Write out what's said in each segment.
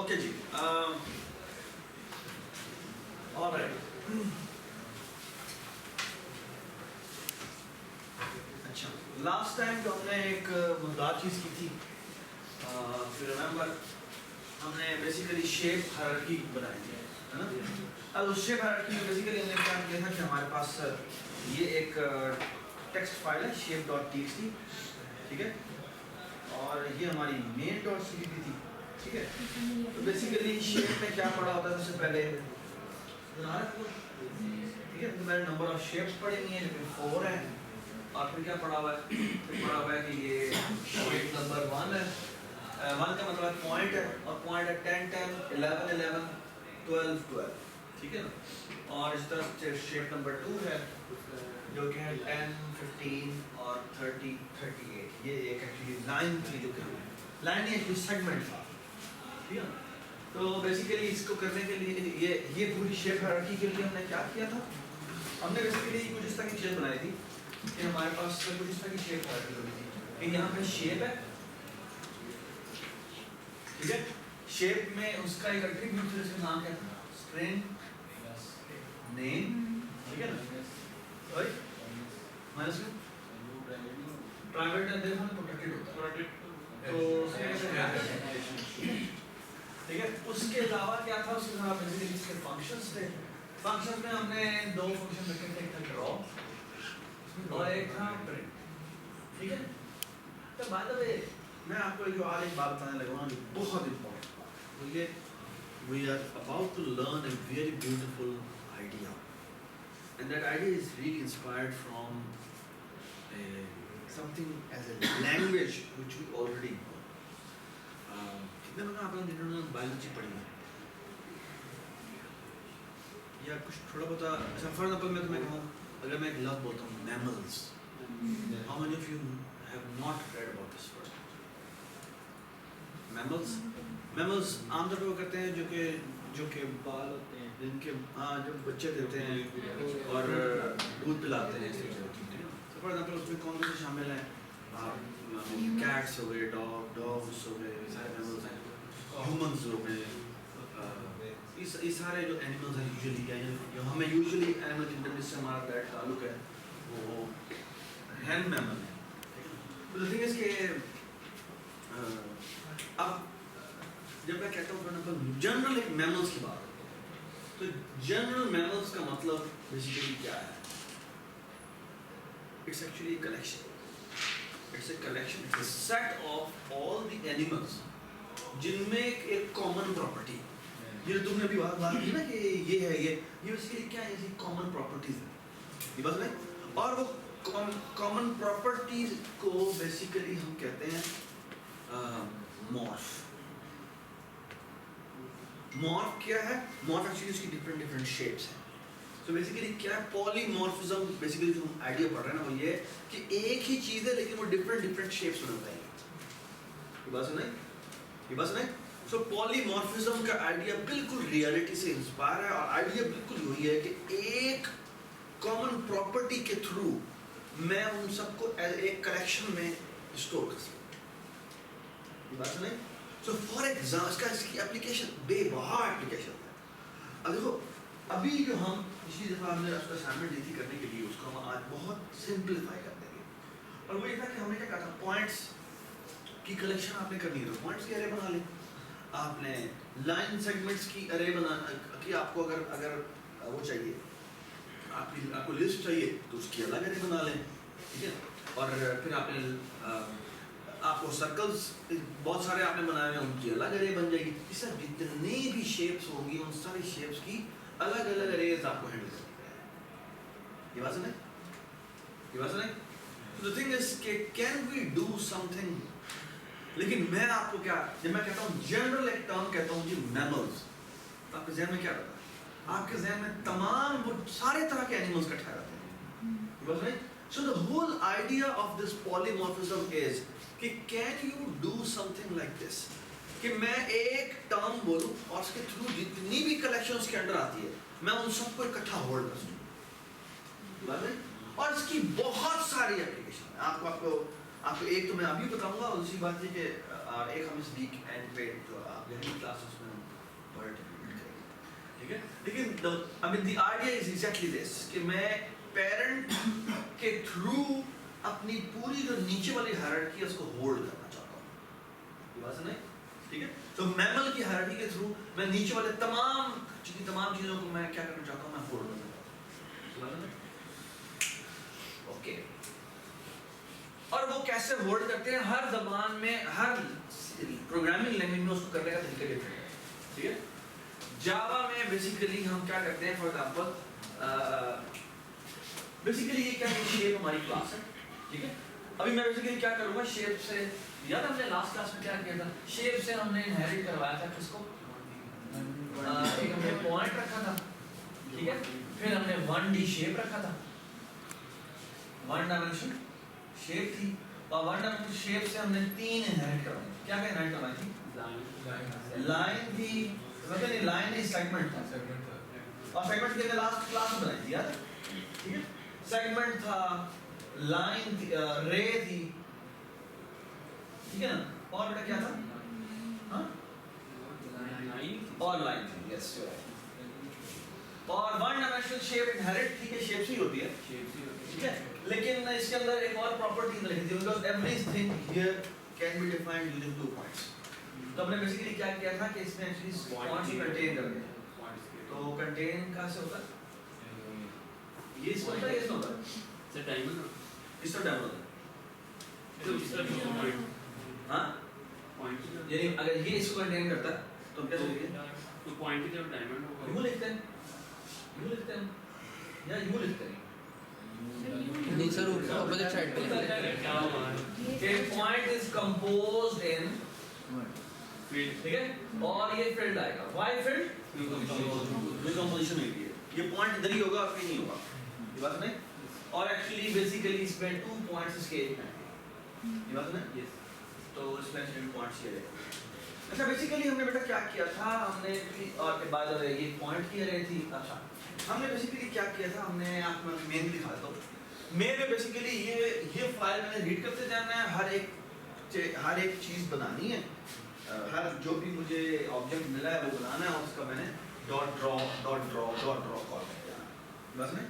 Okay جی all right. اچھا last time جو ہم نے ایک مزدار چیز کی تھی, ریممبر ہم نے بیسیکلی شیپ ہائرارکی بنائی تھی ہے نا. اب اس شیپ ہائرارکی میں بیسیکلی ہم نے کیا کیا تھا کہ ہمارے پاس یہ ایک ٹیکسٹ فائل ہے shape ڈاٹ txt, ٹھیک ہے, اور یہ ہماری main ڈاٹ cpp تھی, ٹھیک ہے. تو بیسیکلی شیپ میں کیا پڑھا ہوتا ہے سب سے پہلے, ٹھیک ہے, تو میں نے نمبر آف شیپس پڑھی ہوئی ہیں لیکن 4 ہے, اور پھر کیا پڑھا ہوا ہے, پڑھا ہوا ہے کہ یہ شیپ نمبر 1 ہے, 1 کا مطلب پوائنٹ ہے, اور پوائنٹ ہے 10 10 11 11 12 12, ٹھیک ہے نا. اور اس طرح سے شیپ نمبر 2 ہے جو کہ ہے 10 15 اور 30 38. یہ ایک ایکچولی لائن تھی, جو کہ لائن نہیں ایکچولی سیگمنٹ تھا, ٹھیک ہے نا. تو بیسیکلی اس کو کرنے کے لیے یہ پوری شیپ ہائرارکی کے لیے ہم نے کیا کیا تھا, ہم نے بیسیکلی کچھ اس طرح کی چیز بنائی تھی کہ ہمارے پاس کچھ اس طرح کی شیپ ہائرارکی ہوئی تھی کہ یہاں پہ شیپ ہے, ٹھیک ہے. شیپ میں اس کا ایک ایٹریبیوٹ ہے, اس کا نام کیا تھا, اسٹرنگ نیم, ٹھیک ہے نا, رائٹ, مائنس پرائیویٹ اندر ہم پروٹیکٹڈ ہوتا ہے, تو اس کے ٹھیک ہے. اس کے علاوہ کیا تھا, اس کے علاوہ بیسیکلی اس کے فنکشنز تھے. فنکشنز میں ہم نے 2 فنکشن رکھے تھے, ایک تھا ڈرا اور ایک تھا پرنٹ, ٹھیک ہے. تو بائی دا وے میں آپ کو جو آج ایک بات بتانے لگا ہوں, بہت امپورٹنٹ بات, وہ یہ we are about to learn a very beautiful idea, and that idea is really inspired from something as a language which we already know. کتنے لوگ آپ نے جنہوں نے بایولوجی پڑھی ہے یا کچھ تھوڑا بہت, اچھا فار ایگزامپل میں تمہیں کہوں, اگر میں ایک لفظ بولتا ہوں mammals, how many of you have not read about this word? Mammals, mammals عام طور پہ وہ کرتے ہیں جو کہ بال ہوتے ہیں, جن کے ہاں جو بچے دیتے ہیں اور دودھ پلاتے ہیں, فار ایگزامپل اس میں کون کون سے شامل ہیں, کیٹس ہو گئے, ڈاگس ہو گئے, سارے میملز ہیں, ہیومنز ہو گئے, یہ سارے جو اینیملز ہیں یوزلی کیا ہیں, جو ہمیں یوزلی اینیمل جن سے ہمارا ڈائریکٹ تعلق ہے وہ ہینڈ میمل ہے. تو تھنگ از کہ اب جب میں کہتا ہوں فار ایگزامپل جنرل ایک میملز کی بات ہوتی ہے, تو جنرل میملز کا مطلب بیسیکلی کیا ہے, it's actually a collection, it's a collection, it's a set of all the animals جن میں ایک common property, یہ تم نے ابھی بات کی نا کہ یہ ہے, یہ basically کیا ہے, یہ common properties ہے, یہ بات نہیں, اور وہ common properties کو basically ہم کہتے ہیں morph. morph کیا ہے, morph actually اس کی different shapes ہیں. تو بیسیکلی کیا ہے, پولیمورفزم بیسیکلی جو ہم آئیڈیا پڑھ رہے ہیں نا وہ یہ کہ ایک ہی چیز ہے لیکن وہ ڈفرینٹ شیپس میں بتائیں گے, یہ بات سنیں. سو پولیمورفزم کا آئیڈیا بالکل ریئلٹی سے انسپائر ہے, اور آئیڈیا بالکل وہی ہے کہ ایک کامن پراپرٹی کے تھرو میں ان سب کو ایک کلیکشن میں اسٹور کر سکتا ہوں, یہ بات سنیں. سو فار ایگزامپل اس کی اپلیکیشن بے بہا اپلیکیشن ہے. اب دیکھو ابھی جو ہم پچھلی دفعہ ہم نے اس کو اسائنمنٹ دی تھی کرنے کے لیے, اس کو ہم آج بہت سمپلیفائی کر دیں گے, اور وہ یہ تھا کہ ہم نے کیا کہا تھا, پوائنٹس کی کلیکشن آپ نے کرنی ہے تو پوائنٹس کی ارے بنا لیں, آپ نے لائن سیگمنٹس کی ارے بنا کی, آپ کو اگر وہ چاہیے, آپ کو لسٹ چاہیے تو اس کی الگ ارے بنا لیں, ٹھیک ہے. اور پھر آپ کو سرکلز بہت سارے آپ نے بنائے ہیں, ان کی الگ ارے بن جائے گی. اس طرح جتنی بھی شیپس ہوں گی ان ساری شیپس کی الگ الگ اریز آپ کو ہینڈل کرنی ہے. یہ بات سنیں, یہ بات سنیں. The thing is کہ can we do something, لیکن میں آپ کو کیا, جب میں کہتا ہوں جنرل ایک ٹرم کہتا ہوں جی میملز, آپ کے ذہن میں کیا رہتا ہے, آپ کے ذہن میں تمام وہ سارے طرح کے اینیملز کا ٹھہرا رہتے ہیں. یہ بات سنیں. So the whole idea of this polymorphism is کہ can you do something like this, کہ میں ایک ٹرم بولوں اور اس کے تھرو جتنی بھی کلیکشن اس کے انڈر آتی ہے میں ان سب کو اکٹھا ہولڈ کر سکوں. اور اس کی بہت ساری اپلیکیشن ہے. آپ کو ایک تو میں ابھی بتاؤں گا، دوسری بات یہ کہ ایک ہم اس ویک اینڈ پہ جو آپ یہی کلاسز میں ہم ورڈ کریں گے، ٹھیک ہے. لیکن I mean the idea is exactly this کہ میں پیرنٹ کے تھرو اپنی پوری جو نیچے والی ہائرارکی ہے اس کو ہولڈ کرنا چاہتا ہوں. یہ بات نہیں ٹھیک ہے. تو میمل کی ہائرارکی کے تھرو میں نیچے والے تمام چیزوں کو میں کیا کرنا چاہتا ہوں، میں ہولڈ کرنا چاہتا ہوں. اوکے. اور وہ کیسے ہولڈ کرتے ہیں، ہر زبان میں ہر پروگرامنگ لینگویج میں اس کو کرنے کا طریقہ ڈفرینٹ ہے. ٹھیک ہے. جاوا میں بیسیکلی ہم کیا کرتے ہیں، فار ایگزامپل بیسیکلی یہ کیا ہے، شیپ ہماری کلاس ہے. ٹھیک ہے. ابھی میں بیسیکلی کیا کروں گا، شیپ سے یاد ہم نے لاسٹ کلاس میں کیا کیا تھا، شیپ سے ہم نے انہیریٹ کروایا تھا کس کو، ایک ہم نے پوائنٹ رکھا تھا. ٹھیک ہے. پھر ہم نے 1D شیپ رکھا تھا، 1 ڈائمینشن شیپ تھی، اور 1 ڈائمینشن شیپ سے ہم نے 3 انہیریٹ کروائی. کیا کیا انہیریٹ کروائی تھی، لائن تھی، مطلب نہیں لائن نہیں سیگمنٹ تھا، اور سیگمنٹ کی لاسٹ کلاس میں بنائی تھی یاد ہے. ٹھیک ہے. سیگمنٹ تھا، لائن تھی، رے تھی. ٹھیک ہے نا. اور بیٹا کیا تھا، ہاں اور لائن تھی. یس اور 1 ڈائمینشنل شیپ انہیریٹ ٹھیک ہے شیپ سے ہی ہوتی ہے. ٹھیک ہے. لیکن اس کے اندر ایک اور پراپرٹی لکھی تھی، because everything here can be defined using 2 points. تو ہم نے بیسیکلی کیا کیا تھا کہ اس میں ایکچولی پوائنٹس کنٹین کر دیا. تو کنٹین کہاں سے ہوتا ہے، یہ اس کو ہوتا ہے، یہ اس کو ہوتا ہے، اس کو ڈائمنڈ ہوتا ہے. ہاں یعنی اگر یہ اس کو کنٹین کرتا ہے تو ہم کیا لکھیں گے، تو پوائنٹ کی طرف ڈائمنڈ ہوگا. یوں لکھتے ہیں، یوں لکھتے ہیں یا یوں لکھتے ہیں. نہیں سر اپوزٹ سائڈ پہ کہ point is composed in field. ٹھیک ہے. اور یہ فیلڈ آئے گا، وائی فیلڈ ڈیکمپوزیشن ہوئی ہے. یہ پوائنٹ ادھر ہی ہوگا اور کہیں نہیں ہوگا. یہ بات نہیں. اور ایکچولی بیسیکلی اس میں 2 پوائنٹس اس کے ایک میں، یہ بات نہیں. تو اس میں 2 پوائنٹس یہ ہے. اچھا بیسیکلی ہم نے بیٹا کیا کیا تھا، ہم نے اور بعد میں یہ پوائنٹ کی رہی تھی. اچھا ہم نے بیسیکلی کیا کیا تھا، ہم نے آپ کو مین دکھا دیتا ہوں. مین میں بیسیکلی یہ فائل میں نے ریڈ کرتے جانا ہے، ہر ایک چیز بنانی ہے، ہر جو بھی مجھے آبجیکٹ ملا ہے وہ بنانا ہے، اور اس کا میں نے ڈاٹ ڈرا کال کیا بس میں.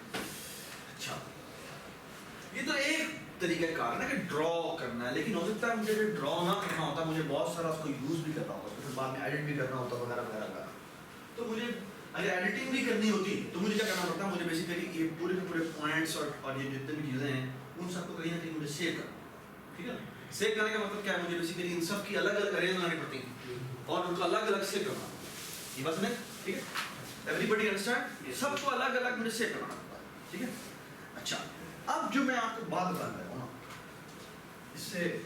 اچھا یہ تو ایک طریقہ کار ہے کہ ڈرا کرنا ہے، لیکن ہو سکتا ہے مجھے ڈرا نہ کرنا ہوتا، مجھے بہت سارا اس کو یوز بھی کرنا ہوتا، پھر بعد میں ایڈٹ بھی کرنا ہوتا وغیرہ وغیرہ وغیرہ. تو مجھے اگر ایڈیٹنگ بھی کرنی ہوتی تو مجھے کیا کرنا پڑتا، مجھے بیسیکلی یہ پورے کے پورے پوائنٹس اور یہ جتنے بھی چیزیں ہیں ان سب کو کہیں نہ کہیں مجھے سیو کرنا. ٹھیک ہے. سیو کرنے کا مطلب کیا ہے، مجھے بیسیکلی ان سب کی الگ الگ ارے بنانی پڑتی ہیں اور ان کو الگ الگ سیو کرنا. یہ بات نہیں ٹھیک ہے. ایوری بڈی انڈرسٹینڈ، سب کو الگ الگ مجھے سیو کرنا پڑتا ہے. ٹھیک ہے. اچھا اب جو میں آپ کو بات بتا رہا ہوں نا، اس سے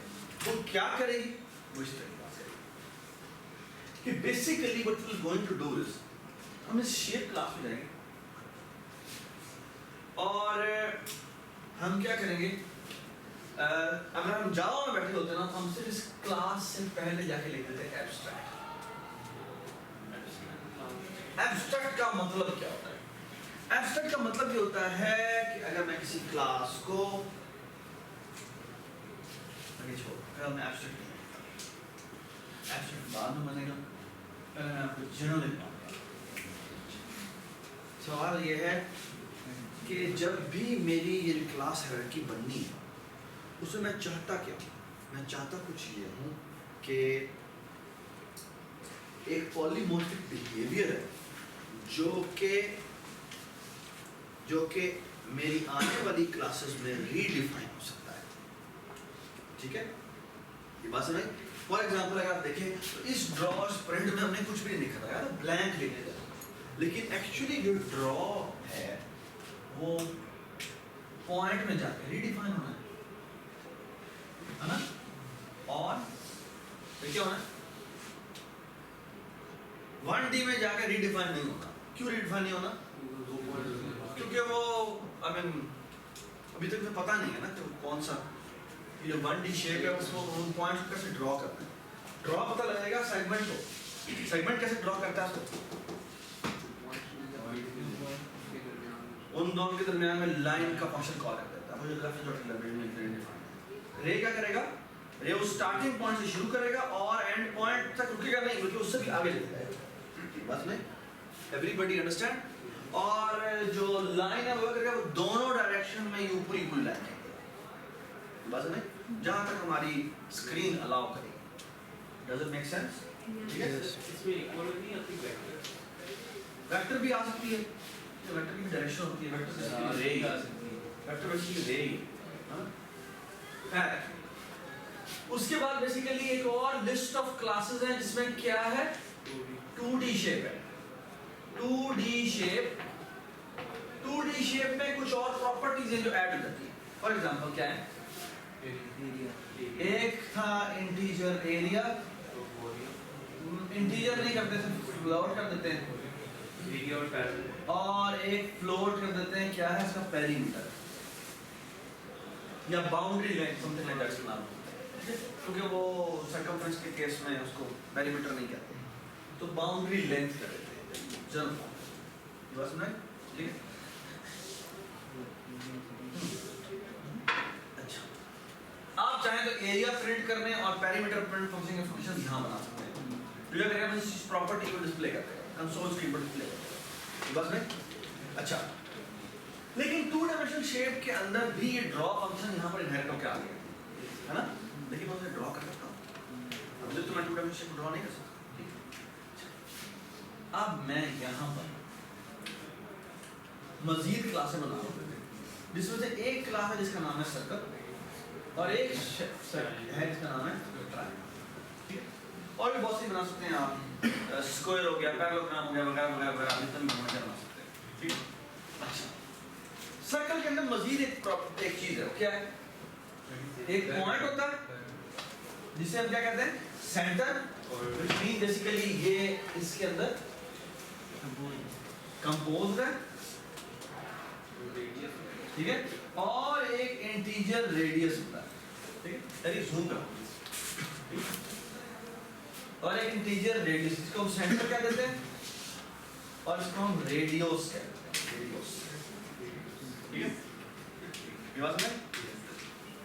وہ کیا کرے گی، وہ اس طریقے سے کہ basically what we're going to do is ہم اس شیپ کلاس میں جائیں گے اور ہم کیا کریں گے، اگر ہم جاوا میں بیٹھے ہوتے ہیں نا تو ہم صرف اس کلاس سے پہلے جا کے لکھ دیتے ہیں ایبسٹریکٹ. ایبسٹریکٹ کا مطلب کیا ہوتا ہے، ایبسٹریکٹ کا مطلب یہ ہوتا ہے کہ اگر میں کسی کلاس کو میں ایبسٹریکٹ بعد میں بنے گا، پہلے میں آپ کو جنرل لکھتا ہوں. سوال یہ ہے کہ جب بھی میری یہ کلاس ہائرارکی بننی ہے اسے میں چاہتا کیا ہوں، میں چاہتا کچھ یہ ہوں کہ ایک پولیمورفک بیہیویئر ہے جو کہ میری آنے والی کلاسز میں ری ڈیفائن ہو سکتا ہے. ٹھیک ہے. یہ بات سمجھ. فار ایگزامپل اگر آپ دیکھیں تو اس ڈرا اسپرنٹ میں ہم نے کچھ بھی نہیں لکھا تھا، بلینک لکھے تھے، لیکن ایکچولی جو ڈرا ہے وہ پوائنٹ میں جا کے ری ڈیفائن ہونا ہے نا. اور کیا ہونا ہے، 1D میں جا کے ری ڈیفائن نہیں ہونا. کیوں ری ڈیفائن نہیں ہونا، کیونکہ وہ ابھی تک تو پتہ نہیں ہے نا کہ کون سا یہ 1D شیپ ہے، اس کو ان پوائنٹس کو کیسے ڈرا کرنا ہے. ڈرا پتہ لگے گا سیگمنٹ کو، سیگمنٹ کیسے ڈرا کرتا ہے اس کو، ان دونوں کے درمیان میں لائن کا فنکشن کال کر دیتا ہے. مجھے گرافک ڈاٹ ایلیمنٹ میں ڈیفائن رے کیا کرے گا؟ رے اس اسٹارٹنگ پوائنٹ سے شروع کرے گا اور اینڈ پوائنٹ تک رکے گا نہیں بلکہ اس سے بھی آگے لے جائے گا. بس میں ایوری بڈی انڈرسٹینڈ. اور جو لائن ہے وہ کرے گا وہ دونوں ڈائریکشن میں یہ اوپری پوری لائن ہے. بس میں جہاں تک ہماری اسکرین الاؤ کرے گی. Does it make sense? ٹھیک ہے. اس میں ایکوالٹی نہیں آتی ویکٹر. ویکٹر بھی آ سکتی ہے. ویکٹر کی ڈائریکشن ہوتی ہے. ویکٹر رے ہی آ سکتی ہے. ویکٹر بیسیکلی رے ہی. خیر اس کے بعد بیسیکلی ایک اور لسٹ آف کلاسز ہیں جس میں کیا ہے 2D شیپ ہے. 2D شیپ 2D شیپ میں کچھ اور پراپرٹیز ہیں جو ایڈ ہو جاتی ہیں. فار ایگزامپل کیا ہے؟ ایک تھا انٹیجر ایریا. انٹیجر نہیں کرتے تھے فلوٹ کر دیتے ہیں. اور ایک فلوٹ کر دیتے ہیں کیا ہے اس کا پیری میٹر یا boundary length some thing like that نام. کیونکہ وہ سرکمفرنس کے کیس میں اس کو پیری میٹر نہیں کہتے تو باؤنڈری لینتھ کر دیتے ہیں جنرل فارم. بس میں ٹھیک ہے. اچھا آپ چاہیں تو ایریا پرنٹ کرنے اور پیری میٹر پرنٹ فنکشن کے فنکشن یہاں بنا سکتے ہیں. جو کرے گا اس پراپرٹی کو ڈسپلے کرتے ہیں کنسول اسکرین پر ڈسپلے کرتے ہیں. بس میں اچھا لیکن 2 ڈائمینشنل شیپ کے اندر بھی یہ ڈرا فنکشن یہاں پر انہیرٹ ہو کے آ گیا ہے نا. لیکن میں اسے ڈرا کر سکتا ہوں. اب تو میں 2 ڈائمینشنل شیپ ڈرا نہیں کر سکتا. اب میں یہاں پر مزید کلاسیں بنا رہا ہوں جس میں سے ایک کلاس ہے جس کا نام ہے سرکل اور ایک ہے جس کا نام ہے ٹرائنگل. اور بھی بہت سی بنا سکتے ہیں آپ. اسکوئر ہو گیا, پیرالوگرام ہو گیا, وغیرہ وغیرہ وغیرہ آپ اتنا بھی بنا سکتے ہیں. ٹھیک ہے. اچھا سرکل کے اندر مزید ایک چیز ہے. کیا ہے؟ ایک پوائنٹ ہوتا ہے جسے ہم کیا کہتے ہیں سینٹر. بیسیکلی یہ اس کے اندر کمپوزڈ ہے. ٹھیک ہے. اور ایک انٹیجر ریڈیس ہوتا ہے. ٹھیک ہے. یعنی زوم کرو. اور ایک انٹیجر ریڈیس اس کو ہم سینٹر کہہ دیتے ہیں اور اس کو ہم ریڈیوس کہتے ہیں. ریڈیوس. ٹھیک ہے. یہ بات ہے.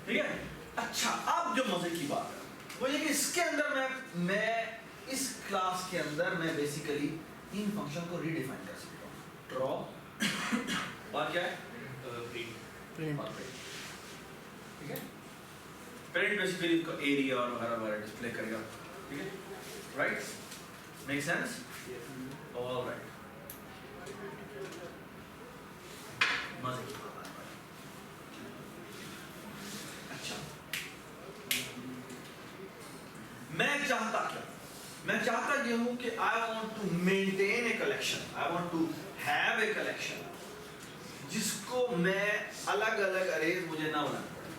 ٹھیک ہے. اچھا اب جو مزے کی بات ہے وہ یہ کہ اس کے اندر میں اس کلاس کے اندر میں بیسیکلی ان فنکشن کو ریڈیفائن کر سکتا ہوں. ڈرا اور کیا ہے پرنٹ. ٹھیک ہے. پرنٹ بیسیکلی اس کا ایریا اور وغیرہ وغیرہ ڈسپلے کرے گا. ٹھیک ہے. Right. Make sense? All right. مزے کی بات ہے. اچھا میں چاہتا یہ ہوں کہ I want to maintain a collection. I want to have a collection جس کو میں الگ الگ اریز مجھے نہ بنانا پڑے.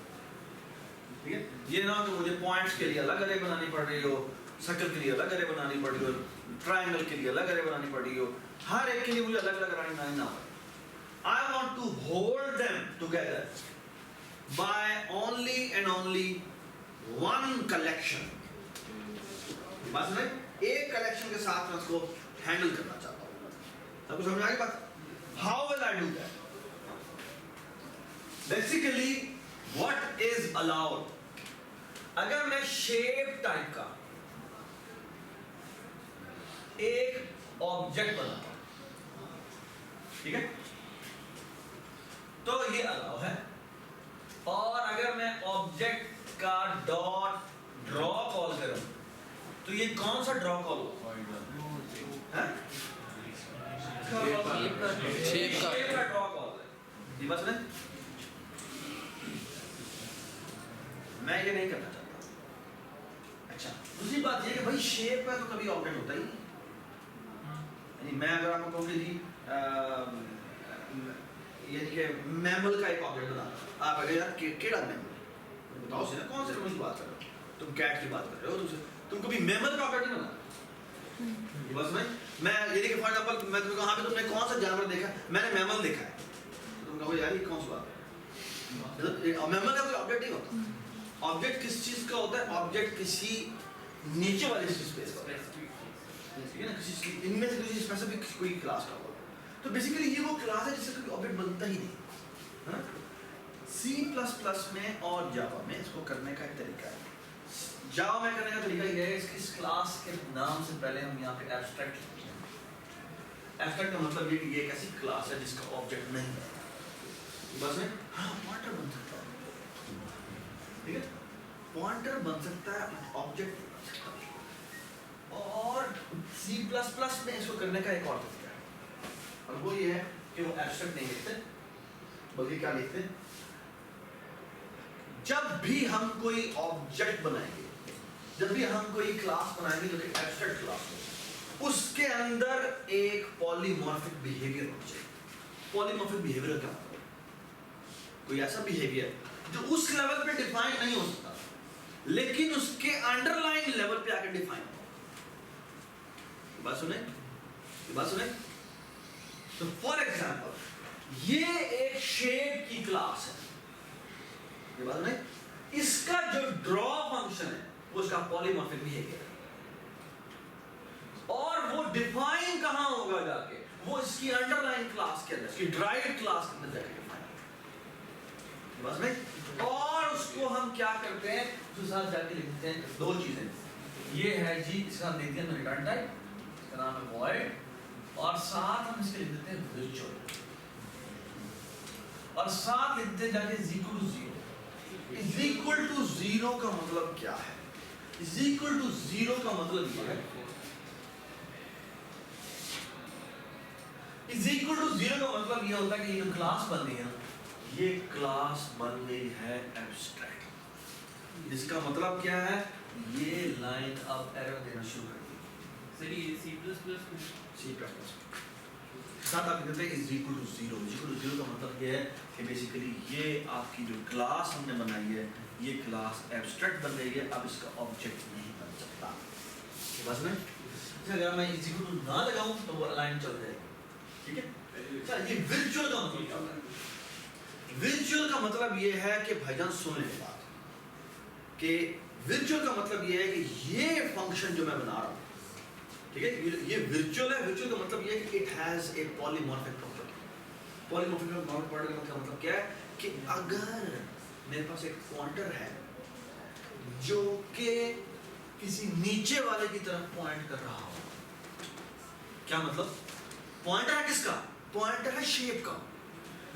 ٹھیک ہے. یہ نہ کہ مجھے پوائنٹس کے لیے الگ ارے بنانی پڑ رہی ہو, سرکل کے لیے الگ ارے بنانی پڑ رہی ہو, ٹرائنگل کے لیے الگ ارے بنانی پڑ رہی ہو. ہر ایک کے لیے مجھے الگ الگ ارے بنانی نہ پڑے. I want to hold them together by only and only one collection. بس میں ایک کلیکشن کے ساتھ میں اس کو ہینڈل کرنا چاہتا ہوں. آپ کو سمجھ آ گئی بات؟ How will I do that? Basically, what is allowed? اگر میں شیپ ٹائپ کا ایک آبجیکٹ بناتا ہوں, ٹھیک ہے, تو یہ الاؤ ہے. اور اگر میں آبجیکٹ کا ڈاٹ ڈرا کال کروں تو یہ کون سا ڈرا کال ہوگا؟ شیپ کا ڈرا کال ہے. جی بس میں یہ نہیں کرنا چاہتا. اچھا دوسری بات یہ کہ بھائی شیپ ہے تو کبھی آبجیکٹ ہوتا ہی نہیں. یعنی میں اگر آپ کو کہوں کہ جی یعنی کہ میمل کا ایک آبجیکٹ بنا, آپ اگر یار کیڑا میمل بتاؤ سے نا کون سے میمل کی بات کر رہے ہو, تم کیٹ کی بات کر رہے ہو, تم کبھی میمل کا آبجیکٹ نہیں بنا. بس میں یعنی کہ فار ایگزامپل میں تمہیں کہا پہ تم نے کون سا جانور دیکھا, میں نے میمل دیکھا ہے, تم کہو یار یہ کون سی بات ہے. میمل کا کوئی آبجیکٹ نہیں ہوتا. آبجیکٹ کس چیز کا ہوتا ہے؟ آبجیکٹ کسی نیچے والی اسپیس کا ہوتا ہے, کسی ان میں سے کسی اسپیسیفک کوئی کلاس کا ہوتا ہے. تو بیسیکلی یہ وہ کلاس ہے جس سے کوئی آبجیکٹ بنتا ہی نہیں ہے نا. سی پلس پلس میں اور جاوا میں اس کو کرنے کا ایک طریقہ ہے. جاوا میں کرنے کا طریقہ یہ ہے اس کلاس کے نام سے پہلے ہم یہاں پہ ایبسٹریکٹ لکھتے ہیں. ایبسٹریکٹ کا مطلب یہ کہ یہ ایک ایسی کلاس ہے جس کا آبجیکٹ نہیں ہے. بس میں ہاں پوائنٹر بن سکتا ہے, ٹھیک ہے, پوائنٹر بن سکتا ہے, آبجیکٹ بن سکتا ہے. اور سی پلس پلس میں اس کو کرنے کا ایک اور طریقہ ہے, اور وہ یہ ہے کہ وہ ایبسٹریکٹ نہیں لکھتے بلکہ کیا لکھتے ہیں, جب بھی ہم کوئی آبجیکٹ بنائیں گے, جب بھی ہم کوئی کلاس بنائیں گے جو کہ ایبسٹریکٹ کلاس ہو, اس کے اندر ایک پولیمورفک بیہیویئر ہونا چاہیے. پولیمورفک بیہیویئر کیا مطلب؟ کوئی ایسا بیہیویئر جو اس لیول پہ ڈیفائن نہیں ہو سکتا لیکن اس کے انڈر لائن لیول پہ آ کے ڈیفائن ہو. بات سنیں, بات سنیں. تو فار ایگزامپل یہ ایک شیپ کی کلاس ہے, یہ بات سنیں, اس کا جو ڈرا فنکشن ہے وہ اس کا پولیمورفک بیہیویئر ہے, اور وہ ڈیفائن کہاں ہوگا جا کے, وہ اس کی انڈر لائن کلاس کے اندر, اس کی ڈرائیو کلاس کے اندر جا کے ڈیفائن ہوگا. بس میں, اور اس کو ہم کیا کرتے ہیں, اس کے ساتھ جا کے لکھتے ہیں دو چیزیں. یہ ہے جی, اس کا ہم دیکھتے ہیں ریٹرن ٹائپ, اس کا نام ہے void, اور ساتھ ہم اس کے لکھ دیتے ہیں virtual, اور ساتھ لکھتے ہیں جا کے is equal to 0. is equal to 0 کا مطلب کیا ہے؟ is equal to 0 کا مطلب یہ ہے, is equal to 0 کا مطلب یہ ہوتا ہے کہ یہ جو کلاس بن رہی ہے, یہ کلاس بن گئی ہے ایبسٹریکٹ. جس کا مطلب کیا ہے, یہ لائن اب ایرر دینا شروع کر دی. سر یہ C plus plus C plus plus ساتھ آپ کہتے ہیں is equal to 0. Is equal to 0 کا مطلب یہ ہے کہ بیسیکلی یہ آپ کی جو کلاس ہم نے بنائی ہے, یہ کلاس ایبسٹریکٹ بن گئی ہے, اب اس کا آبجیکٹ نہیں بن سکتا. بس میں اگر میں از اکول ٹو نہ لگاؤں تو وہ لائن چل جائے گی, ٹھیک ہے. اچھا, یہ ورچوئل کا مطلب کیا ہوتا ہے؟ ورچوئل کا مطلب یہ ہے کہ بھائی جان سن لیں بات, کہ ورچوئل کا مطلب یہ ہے کہ یہ فنکشن جو میں بنا رہا ہوں, ٹھیک ہے, یہ ورچوئل ہے. ورچوئل کا مطلب یہ ہے کہ it has a polymorphic property. Polymorphic property کا مطلب کیا ہے کہ اگر میرے پاس ایک پوائنٹر ہے جو کہ کسی نیچے والے کی طرف پوائنٹ کر رہا ہو, کیا مطلب, پوائنٹر ہے کس کا, پوائنٹر ہے شیپ کا,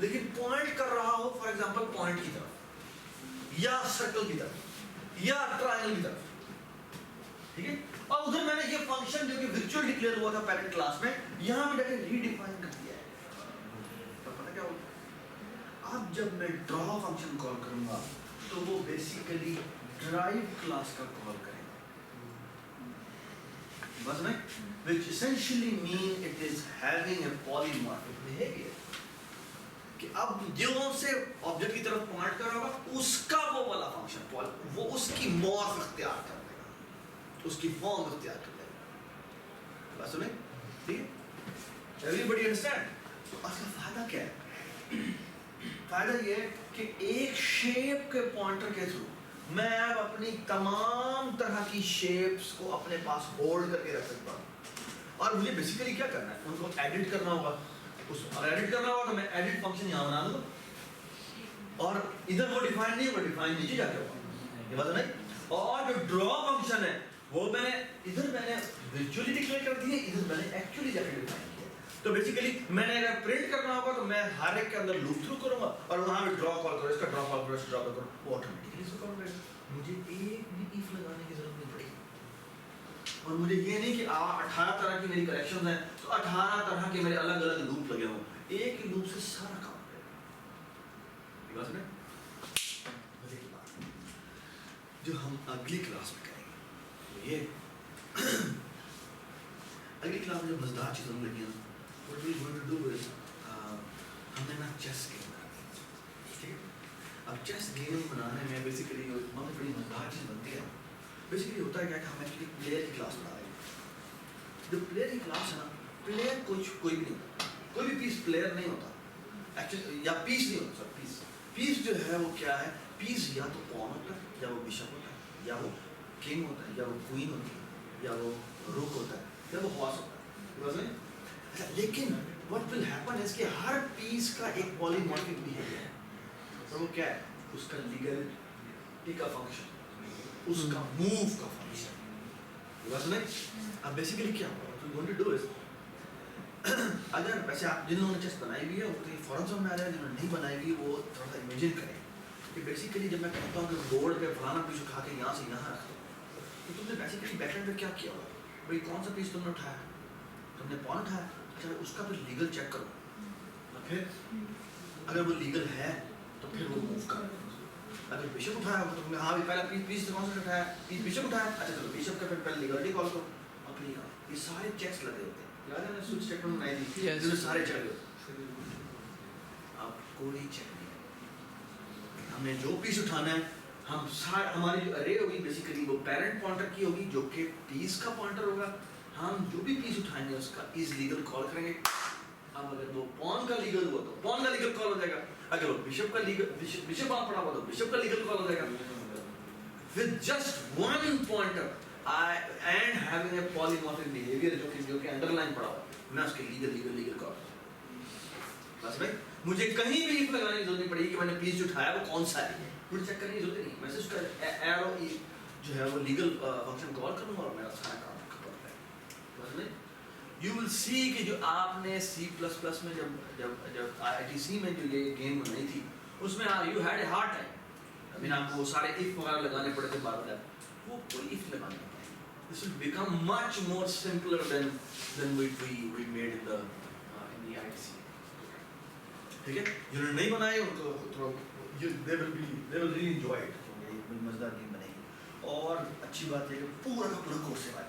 لیکن پوائنٹ کر رہا ہو فار ایگزامپل پوائنٹ کی طرف, یا سرکل کی طرف, یا ٹرائنگل کی طرف, ٹھیک ہے. اور ادھر میں نے یہ فنکشن جو کہ ورچوئل ڈکلیئر ہوا تھا پیرنٹ کلاس میں, یہاں میں جا کے ری ڈیفائن کر دیا ہے. تو پتہ کیا ہوگا, اب جب میں ڈرا فنکشن کال کروں گا تو وہ بیسیکلی ڈرائیو کلاس کا کال کرے گا. بس میں, which essentially mean it is having a polymorphic behavior. کہ اب جو سے آبجیکٹ کی طرف پوائنٹ کر رہا ہوگا اس کا وہ والا فنکشن, وہ اس کی مورف اختیار کر لے گا, اس کی فارم اختیار کر لے گا. بات سنیں, ٹھیک ہے, everybody understand. تو اس کا فائدہ کیا ہے؟ فائدہ یہ ہے کہ ایک شیپ کے پوائنٹر کے تھرو میں اب اپنی تمام طرح کی شیپس کو اپنے پاس ہولڈ کر کے رکھ سکتا ہوں. اور مجھے بیسیکلی کیا کرنا ہے, ان کو ایڈٹ کرنا ہوگا. اور ایڈٹ کرنا ہوگا تو میں ایڈٹ فنکشن یہاں بنا دوں, اور ادھر وہ ڈیفائن نہیں ہے, وہ ڈیفائن نیچے جا کے ہوگا. یہ بات نہیں. اور جو ڈرا فنکشن ہے وہ میں نے ادھر میں نے ورچوئلی ڈکلیئر کر دی ہے, ادھر میں نے ایکچولی جا کے ڈیفائن کیا. تو بیسیکلی میں نے اگر پرنٹ کرنا ہوگا تو میں ہر ایک کے اندر لوپ تھرو کروں گا, اور وہاں پہ ڈرا کال کروں, اس کا ڈرا کال کروں, اس کا ڈرا کال کروں, وہ آٹومیٹکلی اس کو کال کرے گا. مجھے ایک بھی ایف لگانے کی ضرورت نہیں پڑے گی. اور مجھے یہ نہیں کہ 18 طرح کی میری کلیکشنز ہیں تو 18 طرح کے میرے الگ الگ لوپ لگے ہوں, ایک ہی لوپ سے سارا کام کرے گا. یہ بات سمجھے؟ جو ہم اگلی کلاس میں کریں گے یہ اگلی کلاس میں جو مزدار چیزیں لگی ہیں, what we going to do is ہم نے نا چیس گیم بنانا ہے, ٹھیک ہے. اب چیس گیم بنانے میں بیسیکلی بہت بڑی مزدار چیز بنتی ہے. بیسیکلی ہوتا ہے کیا کہ ہم ایکچولی پلیئر کی کلاس بنا رہے ہیں. جو پلیئر کی کلاس ہے نا, پلیئر کوئی بھی نہیں ہوتا, کوئی بھی پیس پلیئر نہیں ہوتا ایکچولی, یا پیس نہیں ہوتا. سر پیس جو ہے وہ کیا ہے, پیس یا تو پون ہوتا ہے, یا وہ بشپ ہوتا ہے, یا وہ کنگ ہوتا ہے, یا وہ کوئین ہوتی ہے, یا وہ روک ہوتا ہے, یا وہ ہارس ہوتا ہے. لیکن what will happen is کہ ہر پیس کا ایک پولیمورفک بیہیویئر ہے. اور وہ کیا ہے اس کا لیگلٹی کا فنکشن اس کا موو کا فنکشن بس نہیں اب بیسیکلی کیا ہوگا تو گوئنگ ٹو ڈو از اگر ویسے آپ جن لوگوں نے چیس بنائی ہوئی ہے وہ تو فوراً سمجھ میں آ رہا ہے جنہوں نے نہیں بنائی ہوئی وہ تھوڑا سا امیجن کریں کہ بیسیکلی جب میں کہتا ہوں کہ بورڈ پہ فلانا پیس اٹھا کے یہاں سے یہاں رکھ دو تو تم نے بیسیکلی بیک اینڈ پہ کیا کیا ہوگا بھائی کون سا پیس تم نے اٹھایا تم نے پون اٹھایا اچھا اس کا پھر لیگل چیک کرو اور پھر اگر وہ لیگل ہے تو پھر وہ موو کرو اگر بشپ اٹھایا ہوگا تو ہاں بھی پہلا پیس کون سا اٹھایا پیس بشپ اٹھایا اچھا چلو بشپ کا پھر پہلے لیگلٹی کال کرو اور پھر یہ سارے چیکس لگے ہوتے ہیں یاد ہے نا سوئچ چیک میں بنائی تھی جنہوں سارے چیک ہوتے اب کوئی چیک نہیں ہم نے جو پیس اٹھانا ہے ہم ہماری جو ارے ہوگی بیسیکلی وہ پیرنٹ پوائنٹر کی ہوگی جو کہ پیس کا پوائنٹر ہوگا ہم جو بھی پیس اٹھائیں گے اس کا از لیگل کال کریں گے اب اگر وہ پون کا لیگل ہوا تو پون کا لیگل کال ہو جائے گا اگر وہ بشپ کا لیگل بشپ آپ پڑھا ہوا تو بشپ کا لیگل کال ہو جائے گا with just one pointer and having a polymorphic behavior جو کہ underline پڑھا ہوا میں اس کے لیگل کال بس بھائی مجھے کہیں بھی if لگانے کی ضرورت نہیں پڑی کہ میں نے پیس جو اٹھایا وہ کون سا ہے مجھے چیک کرنے کی ضرورت نہیں میں سے اس کا ایرو جو ہے وہ لیگل فنکشن کال کروں اور میرا سارا کام ختم ہے بس بھائی یو ول سی کہ جو آپ نے سی پلس پلس میں جب آئی ٹی سی میں جو یہ گیم بنائی تھی اس میں you had a hard time آپ کو وہ سارے if وغیرہ لگانے پڑے تھے بار بار وہ کوئی if لگانے پڑے this will become much more simpler than we made in the ITC ٹھیک ہے جنہوں نے نہیں بنائے ان کو تھوڑا they will really enjoy it مزیدار گیم بنے گی اور اچھی بات ہے کہ پورا کا پورا کورس ہے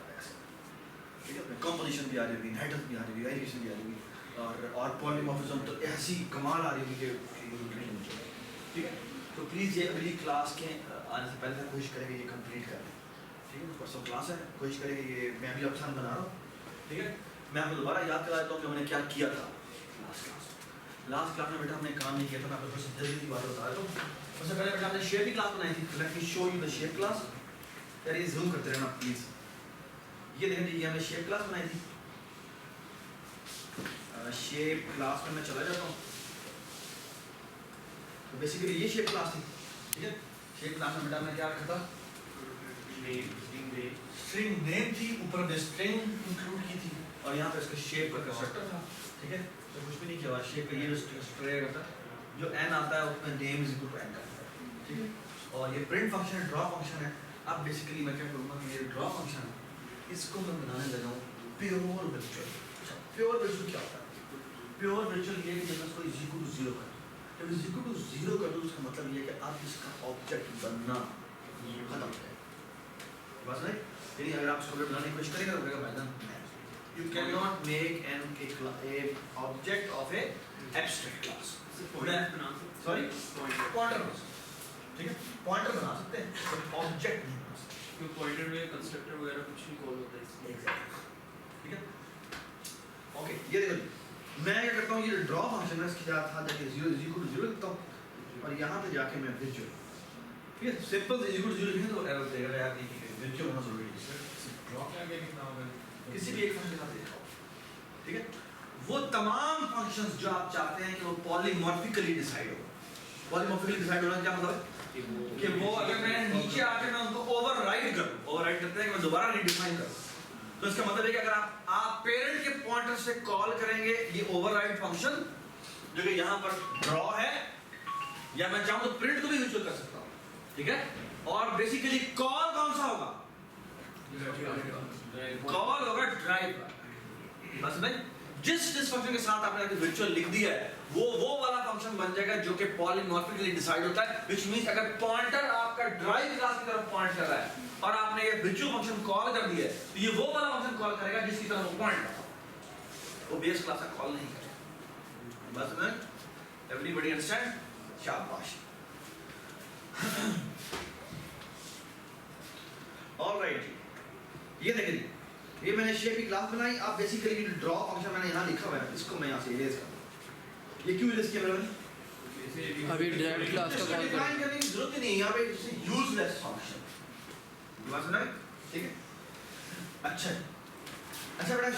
ٹھیک ہے کمپوزیشن بھی آ رہی ہوگی انہیریٹنس بھی آ رہی ہوگی ایریشن بھی آ رہی ہوگی اور پولیمورفزم تو ایسی کمال آ رہی ہوگی کہ ٹھیک ہے تو پلیز یہ اگلی کلاس کے آنے سے پہلے کوشش کریں گے یہ کمپلیٹ کر لیں ٹھیک ہے پرسوں کلاس ہے کوشش کریں گے یہ میں بھی افسان بنا رہا ہوں ٹھیک ہے میں آپ کو دوبارہ یاد کرا دیتا ہوں کہ میں نے کیا کیا تھا لاسٹ کلاس میں بیٹا ہم نے کام نہیں کیا تھا میں آپ کو بس جلدی کی بات بتا دیتا ہوں سب سے پہلے بیٹا ہم نے شیپ کی کلاس بنائی تھی let me show you the shape class یار یہ زوم کرتے رہنا پلیز یہ دیکھیں جی یہ ہم نے شیپ کلاس بنائی تھی شیپ کلاس میں چلا جاتا ہوں تو بیسیکلی یہ شیپ کلاس تھی ٹھیک ہے شیپ کلاس میں بیٹا ہم نے کیا رکھا تھا اسٹرنگ نیم تھی اوپر میں اسٹرنگ انکلوڈ کی تھی اور یہاں پہ اس کا شیپ کا کنسٹرکٹر تھا ٹھیک ہے تو کچھ بھی نہیں کیا ہوا شیپ کا یہ جو اسٹرنگ رہتا جو n آتا ہے اس میں name is equal to n کرتا ہے ٹھیک ہے اور یہ پرنٹ فنکشن ہے ڈرا فنکشن ہے اب بیسیکلی میں کیا کروں گا کہ یہ ڈرا فنکشن ہے اس کو میں بنانے لگا ہوں پیور ورچوئل پیور ورچوئل کیا ہوتا ہے پیور ورچوئل یہ کہ جب میں اس کو از اکول ٹو زیرو کروں جب از اکول ٹو زیرو کر دوں اس کا مطلب یہ ہے کہ اب اس کا آبجیکٹ بننا ختم ہو جائے بس نہیں یعنی اگر آپ اس کو بنانے کی کوشش کریں گے تو کہے گا بھائی جان you cannot make a object of a abstract class sorry pointer ٹھیک ہے پوائنٹر بنا سکتے ہیں آبجیکٹ نہیں بنا سکتے کیونکہ پوائنٹر میں کنسٹرکٹر وغیرہ کچھ نہیں کال ہوتا ہے اس میں ٹھیک ہے اوکے یہ دیکھو میں کیا کرتا ہوں یہ ڈرا فنکشن ہے اس کی جگہ تھا جا کے 0 is equal to 0 لکھتا ہوں اور یہاں پہ جا کے میں ورچوئل ٹھیک ہے سمپل is equal to 0 لکھیں تو ایرر دے گا یار نہیں کہ ورچوئل ہونا ضروری ہے ڈرا کیا آگے لکھنا ہوگا کسی بھی ایک فنکشن کا دیکھا ٹھیک ہے وہ تمام فنکشنز جو آپ چاہتے ہیں کہ وہ پولیمورفیکلی ڈیسائیڈ ہو پولیمورفیکلی ڈیسائیڈ ہونا کیا مطلب ہے کہ وہ اگر میں نیچے آ کے میں ان کو اوور رائڈ کروں اوور رائڈ کرتے ہیں کہ میں دوبارہ ریڈیفائن کروں تو اس کا مطلب ہے کہ اگر آپ پیرنٹ کے پوائنٹر سے کال کریں گے یہ اوور رائڈ فنکشن جو کہ یہاں پر ڈرا ہے یا میں چاہوں تو پرنٹ کو بھی یوز کر سکتا ہوں ٹھیک ہے اور بیسیکلی کال کون سا ہوگا کال ہوگا ڈرائیو کا بس بھائی جس فنکشن کے ساتھ آپ نے ورچوئل لکھ دیا ہے وہ والا فنکشن بن جائے گا جو کہ پولیمورفیکلی ڈیسائیڈ ہوتا ہے which means اگر پوائنٹر آپ کا ڈرائیو کلاس کی طرف پوائنٹ کر رہا ہے اور آپ نے یہ ورچوئل فنکشن کال کر دیا ہے تو یہ وہ والا فنکشن کال کرے گا جس کی طرف وہ پوائنٹ کرتا ہے وہ بیس کلاس کا کال نہیں کرے بس میں ایوری بڈی انڈرسٹینڈ شاباش آلرائٹ یہ دیکھیں یہ میں نے شیپ کی کلاس بنائی آپ بیسیکلی ڈرا فنکشن میں نے یہاں لکھا ہوا ہے اس کو میں یہاں سے اریز کرتا ہوں یہ کیوں اریز کیا میں نے ابھی ڈائریکٹ کلاس کا کال ڈیفائن کرنے کی ضرورت ہی نہیں یہاں پہ یوز لیس فنکشن بات سنا ٹھیک ہے اچھا اچھا بیٹا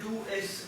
2s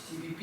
cpp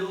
2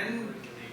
n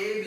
a b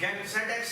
get set x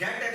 get x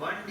1D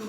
2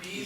p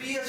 ps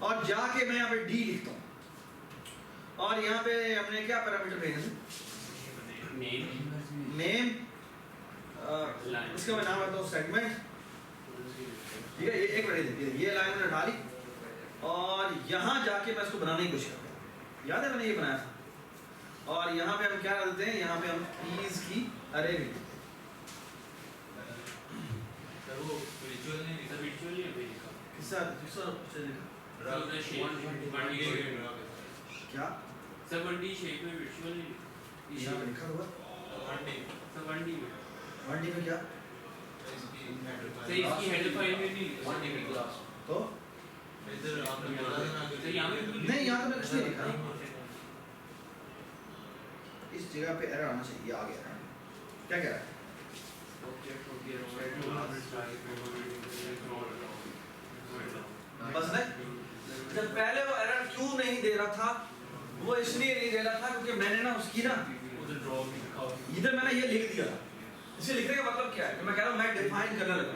اور جا کے میں یہاں پہ ڈی لکھتا ہوں اور یہاں پہ ہم نے کیا پیرامیٹر بھیجنا ہے نیم اس کا میں نام رکھتا ہوں سیگمنٹ ٹھیک ہے ایک منٹ یہ لائن میں نے ڈالی اور یہاں جا کے میں اس کو بنانے کی کوشش کرتا ہوں یاد ہے میں نے یہ بنایا تھا اور یہاں پہ ہم کیا کرتے ہیں یہاں پہ ہم کیز کی ارے لکھتے ہیں کیا سر 1D شیپ میں ورچوئل یہاں پہ لکھا ہوا سر 1D میں 1D میں کیا سر اس کی ہیڈر فائل میں نہیں 1D میں کلاس تو سر یہاں پہ نہیں یہاں تو میں کچھ نہیں لکھا اس جگہ پہ ایرر آنا چاہیے آ گیا کیا کہہ رہا ہے بس نہیں جب پہلے وہ ایرر کیوں نہیں دے رہا تھا وہ اس لیے نہیں دے رہا تھا کیونکہ میں نے نا اس کی نا ادھر میں نے یہ لکھ دیا اسے لکھنے کا مطلب کیا ہے کہ میں کہہ رہا ہوں میں ڈیفائن کرنے لگا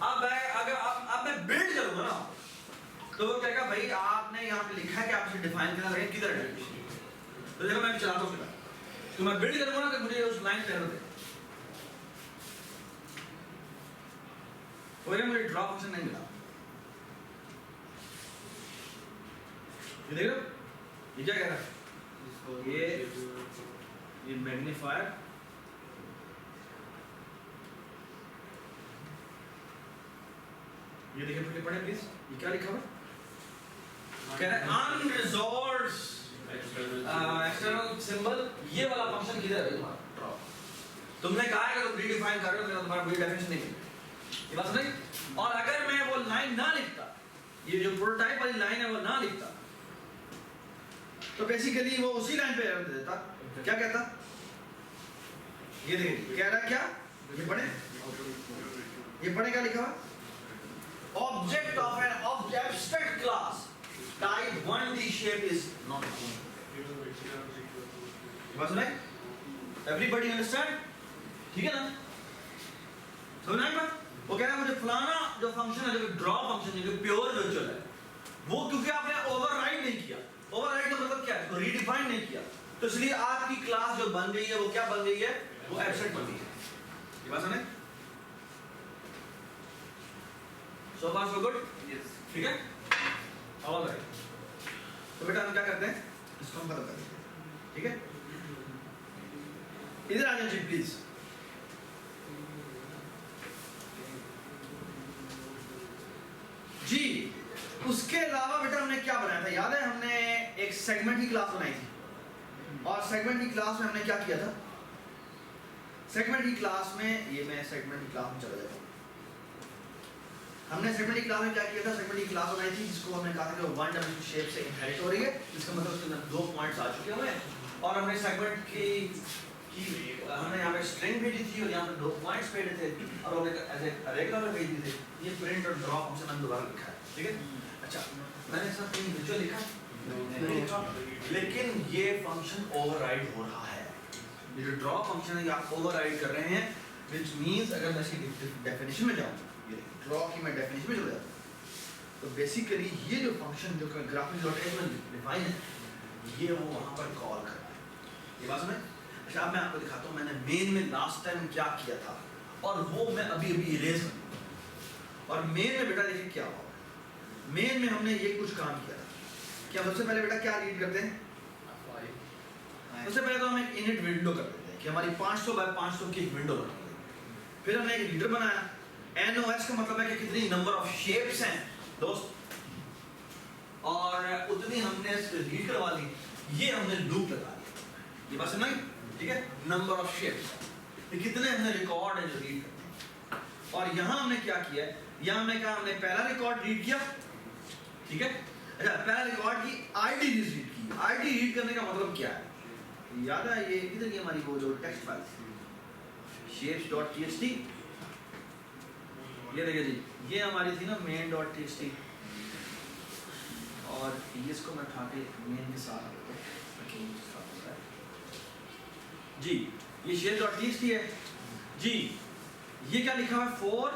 اب میں بلڈ کروں گا نا تو وہ کہے گا بھائی آپ نے یہاں پہ لکھا ہے کہ آپ اسے ڈیفائن کرنا لگے کدھر ہے تو دیکھو میں چلاتا ہوں تو میں بلڈ کروں گا نا کہ مجھے اس لائن پہ دے وہ مجھے ڈراپ فنکشن نہیں ملا یہ دیکھ رہے ہو یہ کیا کہہ رہا ہے یہ میگنیفائر یہ دیکھیں پھر پڑھیں پلیز یہ کیا لکھا ہوا کہہ رہا ہے unresolved external symbol یہ والا فنکشن کدھر ہے تمہارا تم نے کہا ہے کہ تم ریڈیفائن کر رہے ہو تمہارا کوئی ڈیفینیشن نہیں ہے یہ بات سمجھ اور اگر میں وہ لائن نہ لکھتا یہ جو پروٹوٹائپ والی لائن ہے وہ نہ لکھتا تو بیسیکلی وہ اسی لائن پہ ایرر دیتا کیا کہتا یہ دیکھیں کہہ رہا ہے کیا یہ پڑھیں کیا لکھا ہوا object of an abstract class type 1D shape is not بس نہیں everybody understand ٹھیک ہے نا سمجھنا ہے بات وہ کہہ رہا ہے مجھے فلانا جو فنکشن ہے جو ڈرا فنکشن ہے جو پیور ورچوئل ہے وہ کیونکہ آپ نے اوور رائڈ نہیں کیا اوور رائڈ کا مطلب کیا ہے اس کو ریڈیفائن نہیں کیا تو اس لیے آپ کی کلاس جو بن گئی ہے وہ کیا بن گئی ہے وہ ایبسٹریکٹ بن گئی ہے یہ بات سمجھیں so far so good yes ٹھیک ہے all right تو بیٹا ہم کیا کرتے ہیں اس کو ہم ختم کر دیتے ہیں ٹھیک ہے ادھر آ جائیں پلیز جی اس کے علاوہ بیٹا ہم نے کیا بنایا تھا یاد ہے ہم نے ایک سیگمنٹ کی کلاس بنائی تھی اور سیگمنٹ کی کلاس میں ہم نے کیا کیا تھا سیگمنٹ کی کلاس میں یہ میں سیگمنٹ کی کلاس میں چلا جاتا ہوں ہم نے سیگمنٹ کی کلاس میں کیا کیا تھا سیگمنٹ کی کلاس بنائی تھی جس کو ہم نے کہا تھا کہ 1W شیپ سے انہیریٹ ہو رہی ہے جس کا مطلب اس کے اندر 2 پوائنٹس آ چکے ہوئے ہیں اور ہم نے سیگمنٹ کی ہم نے یہاں پہ اسٹرنگ بھیجی تھی اور یہاں پہ 2 پوائنٹس بھیجے تھے اور ہم نے ایز اے ریگولر میں بھیج دی تھی یہ پرنٹ اور ڈرا فنکشن ہم دوبارہ لکھا ہے ٹھیک ہے اچھا میں نے سب کہیں ویژوئل لکھا لیکن یہ فنکشن اوور رائڈ ہو رہا ہے یہ جو ڈرا فنکشن ہے یہ آپ اوور رائڈ کر رہے ہیں which means اگر میں اس کی ڈیفینیشن میں جاؤں یہ ڈرا کی میں ڈیفینیشن میں چلا جاتا ہوں تو بیسیکلی یہ جو فنکشن جو گرافک ڈاٹ میں ڈیفائن ہے یہ وہ وہاں پر کال کر رہا ہے یہ بات سمجھ اچھا اب میں آپ کو دکھاتا ہوں میں نے مین میں لاسٹ ٹائم کیا کیا تھا اور وہ میں ابھی اریز کروں اور مین میں بیٹا دیکھیں کیا ہوا مین میں ہم نے یہ کچھ کام کیا تھا کہ ہم سب سے پہلے بیٹا کیا ریڈ کرتے ہیں سب سے پہلے تو ہم ایک انٹ ونڈو کر دیتے ہیں کہ ہماری 500 بائی 500 کی ایک ونڈو بنائی ہے پھر ہم نے ایک ریڈر بنایا NOS کا مطلب ہے کہ کتنی نمبر آف شیپس ہیں دوست اور اتنی ہم نے اس پہ ریڈ کروا لی یہ ہم نے لوپ لگا دیا یہ بات سمجھ ٹھیک ہے نمبر آف شیپس کتنے ہم نے ریکارڈ ہے جو ریڈ کرتے ہیں اور یہاں ہم نے کیا کیا ہے یہاں ہم نے کہا ہم نے پہلا ریکارڈ ریڈ کیا ٹھیک ہے اچھا پہلا ریکارڈ کی آئی ڈی ریڈ کی آئی ڈی ریڈ کرنے کا مطلب کیا ہے یاد ہے یہ ادھر کی ہماری وہ جو ٹیکسٹ فائل shapes.txt یہ دیکھیں جی یہ ہماری تھی نا main.txt اور اس کو میں اٹھا کے مین کے ساتھ جی یہ shapes.txt ہے جی یہ کیا لکھا ہوا ہے 4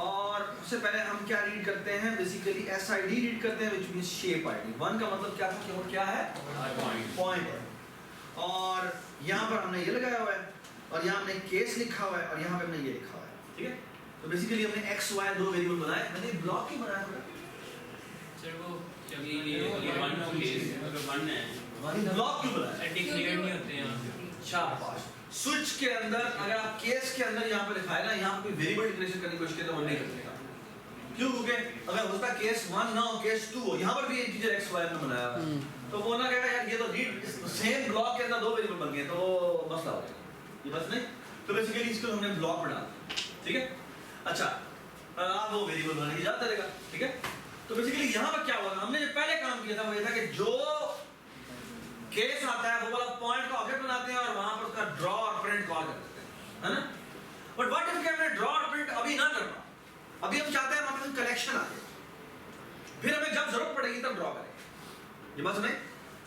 اور اس سے پہلے ہم کیا ریڈ کرتے ہیں basically S I D read کرتے ہیں which means shape ID. 1 کا مطلب کیا تھا کہ کیا ہے پوائنٹ ہے. اور یہاں پر ہم نے یہ لگایا ہوا ہے اور یہاں ہم نے کیس لکھا ہوا ہے اور یہاں پہ ہم نے یہ لکھا ہوا ہے. ٹھیک ہے تو بیسیکلی ہم نے ایکس وائی دو ویریبل بنائے. میں نے بلاک کیوں بنایا تھا سر وہ جب یہ ون کیس اگر ون ہے بلاک کیوں بنایا ڈکلیئر نہیں ہوتے ہیں. شاباش. سوئچ کے اندر اگر آپ کیس کے اندر یہاں پہ لکھائے نا یہاں پہ ویریبل ڈکلیئر کرنے کی کوشش کرتے ہیں وہ نہیں کرتے گا. کیوں؟ کیونکہ اگر ہوتا کیس 1 نہ ہو کیس 2 ہو یہاں پر بھی انٹیجر ایکس وائی نے بنایا ہوا ہے تو وہ نہ کہے گا یار یہ تو ریڈ سیم بلاک کے اندر دو ویریبل بن گئے تو وہ مسئلہ ہو جائے گا. یہ بس نہیں تو بیسیکلی اس کو ہم نے بلاک بنا دیا. ٹھیک ہے اچھا آپ وہ ویریبل بنانے کی اجازت دے گا. ٹھیک ہے تو بیسیکلی یہاں پر کیا ہوا ہم نے جو پہلے کام کیا تھا وہ یہ تھا کہ جو کیس آتا ہے وہ والا پوائنٹ کا آبجیکٹ بناتے ہیں اور وہاں پر اس کا ڈرا اور پرنٹ کال کر دیتے ہیں ہے نا. بٹ واٹ اف کہ ہم نے ڈرا اور پرنٹ ابھی نہ کرنا. ابھی ہم چاہتے ہیں ہمارے پاس کلیکشن آ جائے پھر ہمیں جب ضرورت پڑے گی تب ڈرا کریں گے. یہ بات سنیں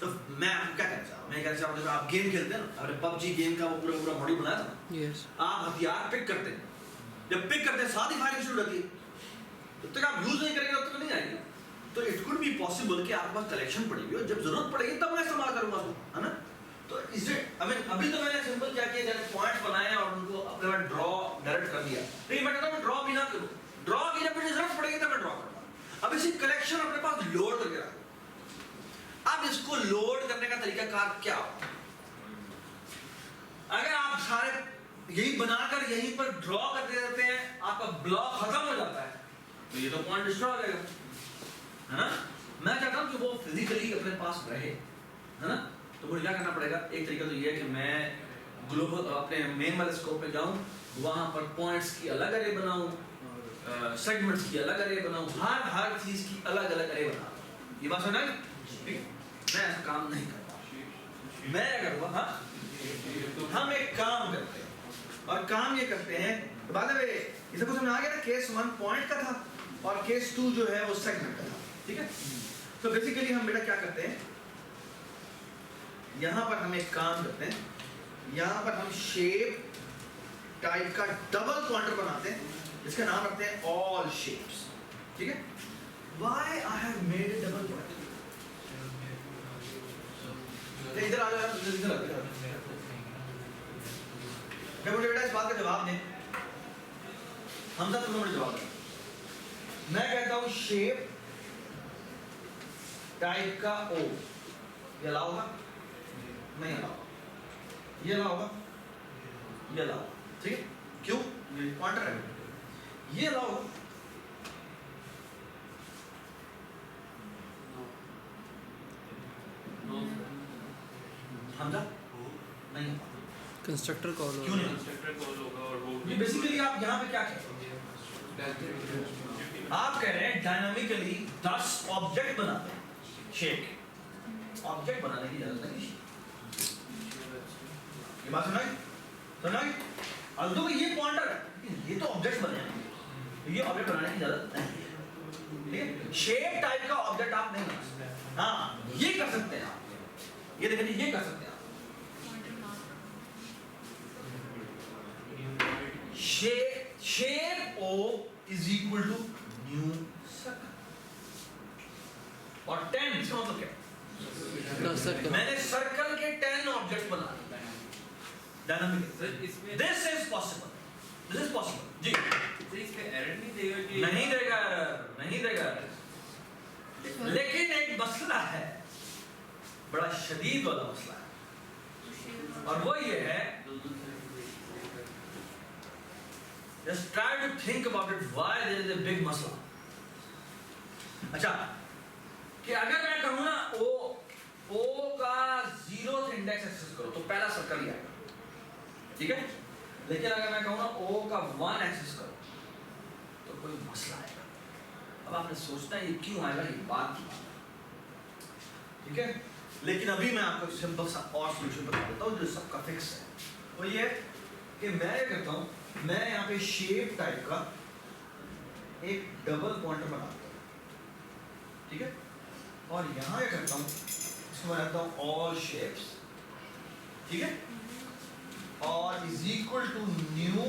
تو میں کیا کہنا چاہ رہا ہوں میں کہنا چاہ رہا ہوں آپ گیم کھیلتے ہیں نا آپ نے پب جی گیم کا وہ پورا ماڈل بنایا تھا نا آپ ہتھیار پک کرتے ہیں جب پک کرتے ہیں ساتھ ہی فائرنگ شروع ہوتی ہے جب تک آپ یوز نہیں کریں گے تب تک نہیں آئے گی. تو اٹ کوڈ بی پاسبل کہ آپ کے پاس کلیکشن پڑی ہوئی ہو جب ضرورت پڑے گی تب میں استعمال کروں گا اس کو ہے نا. تو اس سے ابھی تو میں نے سمپل کیا کیا جب پوائنٹ بنائے اور ان کو اپنے پاس ڈرا ڈائریکٹ کر دیا. لیکن میں کہتا ہوں میں ڈرا بھی نہ کروں ڈرا کی جب مجھے ضرورت پڑے گی تب میں ڈرا کروں گا. اب اسی کلیکشن اپنے پاس لوڈ کر کے رکھو. اب اس کو لوڈ کرنے کا طریقہ کار کیا ہو اگر آپ سارے یہی بنا کر یہیں پر ڈرا کرتے رہتے ہیں آپ کا بلاک ختم ہو جاتا ہے تو یہ تو پوائنٹ ڈسٹرائے ہو جائے گا ہے نا. میں چاہتا ہوں کہ وہ فزیکلی اپنے پاس رہے ہے نا. تو مجھے کیا کرنا پڑے گا ایک طریقہ تو یہ ہے کہ میں گلوبل اپنے مین والے اسکوپ پہ جاؤں وہاں پر پوائنٹس کی الگ ارے بناؤں سیگمنٹس کی الگ ارے بناؤں ہر چیز کی الگ الگ ارے بناؤں. یہ بات سنا ہے میں ایسا کام نہیں کرتا. میں کروں گا ہم ایک کام کرتے ہیں اور کام یہ کرتے ہیں بعد میں یہ سب کچھ ہمیں آ گیا نا کیس 1 پوائنٹ کا تھا اور کیس 2 جو ہے وہ سیگمنٹ کا تھا. ٹھیک ہے تو بیسیکلی ہم بیٹا کیا کرتے ہیں یہاں پر ہم ایک کام کرتے ہیں یہاں پر ہم شیپ ٹائپ کا ڈبل پوائنٹر بناتے ہیں اس کا نام رکھتے ہیں all shapes. ٹھیک ہے why I have made a double pointer ادھر آ جاؤ ادھر آ جاؤ جب مجھے بیٹا اس بات کا جواب دیں حمزہ تمہیں مجھے جواب دیں. میں کہتا ہوں شیپ ٹائپ کا او یہ الاؤ ہوگا نہیں الاؤ یہ الاؤ ہوگا یہ الاؤ ٹھیک ہے کیوں یہ پوائنٹر ہے یہ الاؤ ہوگا حمزہ نہیں کنسٹرکٹر کال کیوں نہیں کنسٹرکٹر کال ہوگا اور وہ یہ بیسیکلی آپ یہاں پہ کیا کہتے ہیں آپ کہہ رہے ہیں ڈائنامکلی 10 آبجیکٹ بناتے ہیں شیپ کے آبجیکٹ بنانے کی اجازت نہیں. یہ بات سنا گی الدو کہ یہ پوائنٹر ہے یہ تو آبجیکٹ بنے ہیں یہ آبجیکٹ بنانے کی اجازت نہیں ہے. شیپ ٹائپ کا آبجیکٹ آپ نہیں بنا سکتے. ہاں یہ کر سکتے ہیں آپ یہ دیکھیں یہ کر سکتے ہیں آپ shape O is equal to new circle اور 10 اس کا مطلب کیا میں نے سرکل کے 10 آبجیکٹ بنا دیے ڈائنامک. this is possible جی اس پہ ایرر نہیں دے گا کہ نہیں دے گا لیکن ایک مسئلہ ہے بڑا شدید والا مسئلہ ہے اور وہ یہ ہے just try to think about it why there is a big مسئلہ. اچھا کہ اگر میں کہوں نا او کا 0 سے انڈیکس ایکسس کرو تو پہلا سرکل ہی آئے گا ٹھیک ہے لیکن اگر میں کہوں نا او کا 1 ایکسس کرو تو کوئی مسئلہ آئے گا. اب آپ نے سوچنا ہے یہ کیوں آئے گا یہ بات کی بات ہے ٹھیک ہے لیکن ابھی میں آپ کو سمپل سا اور سولوشن بتا دیتا ہوں جو سب کا فکس ہے. وہ یہ کہ میں یہ کرتا ہوں میں یہاں پہ شیپ ٹائپ کا ایک ڈبل پوائنٹر بناتا ہوں ٹھیک ہے اور یہاں یہ کرتا ہوں اس کو بناتا ہوں all shapes ٹھیک ہے اور is equal to new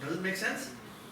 Does it make sense?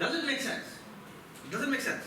Does it make sense? Does it make sense?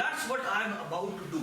that's what I am about to do.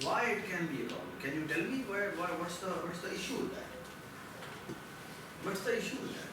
Why it can be a problem? Can you tell me what's the issue with that? What's the issue with that?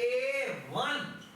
A1,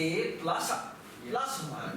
A plus 1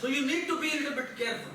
So you need to be a little bit careful,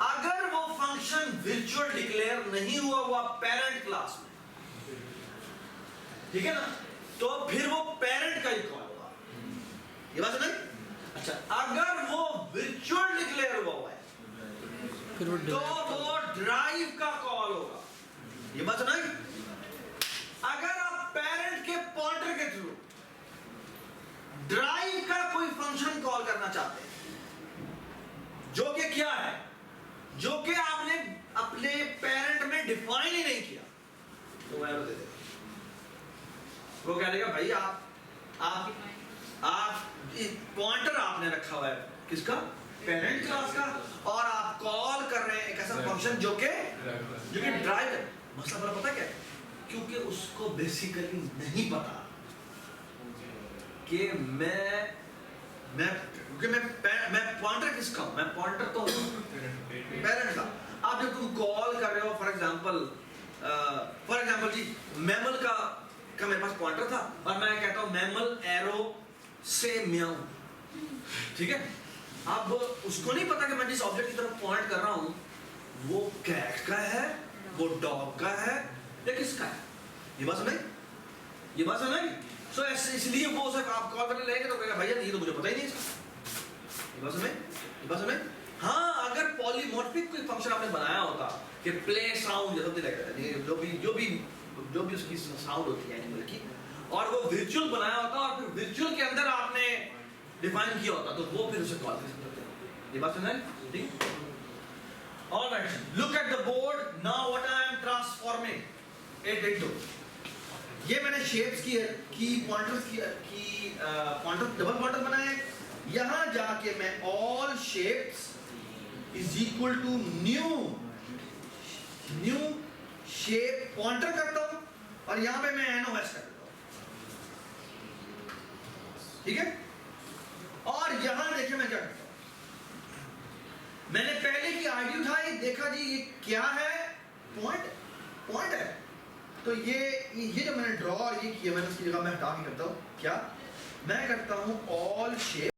اگر وہ function virtual declare نہیں ہوا parent class میں، ٹھیک ہے نا، تو پھر وہ پیرنٹ کا ہی کال ہوگا. یہ بات سمجھ؟ اچھا اگر وہ ورچوئل ڈکلیئر ہوا ہے تو وہ ڈرائیو کا کال ہوگا. یہ بات سمجھ؟ اگر آپ پیرنٹ کے پوائنٹر کے تھرو ڈرائیو کا کوئی فنکشن کال کرنا چاہتے ہیں جو کہ کیا ہے، جو کہ آپ نے اپنے پیرنٹ میں ڈیفائن ہی نہیں کیا، تو وہ ایرر دے دے گا. وہ کہہ دے گا بھائی آپ پوائنٹر آپ نے رکھا ہوا ہے کس کا، پیرنٹ کلاس کا، اور آپ کال کر رہے ہیں ایک ایسا فنکشن جو کہ ڈرائیو ہے. مسئلہ بڑا پتہ کیا ہے، کیونکہ اس کو بیسیکلی نہیں پتا کہ میں پوائنٹر کس کا ہوں، میں پوائنٹر تو ہوں پیرنٹ کا. اب جب تم کال کر رہے ہو فار ایگزامپل جی میمل کا میرے پاس پوائنٹر تھا اور میں کہتا ہوں میمل ایرو سے میاؤں، ٹھیک ہے. اب اس کو نہیں پتا کہ میں جس آبجیکٹ کی طرف پوائنٹ کر رہا ہوں وہ کیٹ کا ہے، وہ ڈاگ کا ہے یا کس کا ہے. یہ بات سمجھ؟ سو اس لیے وہ صرف آپ کال کرنے لگے گا تو کہے گا بھیا یہ تو مجھے پتہ ہی نہیں ہے. یہ بات سمجھ؟ ہاں اگر پولیمورفک کوئی فنکشن آپ نے بنایا ہوتا کہ پلے ساؤنڈ یا سمجھ لگا جو بھی اس کی ساؤنڈ ہوتی ہے اینیمل کی، اور وہ ورچوئل بنایا ہوتا اور پھر ورچوئل کے اندر آپ نے ڈیفائن کیا ہوتا تو وہ پھر اسے کال کر سکتے ہیں. یہ بات سمجھ؟ ٹھیک. All right, look at the board. Now what I am transforming it into. یہ میں نے شیپس کی پوائنٹرز کی پوائنٹر ڈبل پوائنٹر بنائے. یہاں جا کے میں all shapes is equal to new shape pointer کرتا ہوں اور یہاں پہ میں NOS کر دیتا ہوں. ٹھیک ہے. اور یہاں دیکھیں میں کیا کرتا ہوں، میں نے پہلے کی آئی ڈی اٹھائی، دیکھا جی یہ کیا ہے، پوائنٹ ہے. تو یہ جو میں نے ڈرا اور یہ کیا میں نے اس کی جگہ میں ہٹا کے کرتا ہوں کیا، میں کرتا ہوں all shape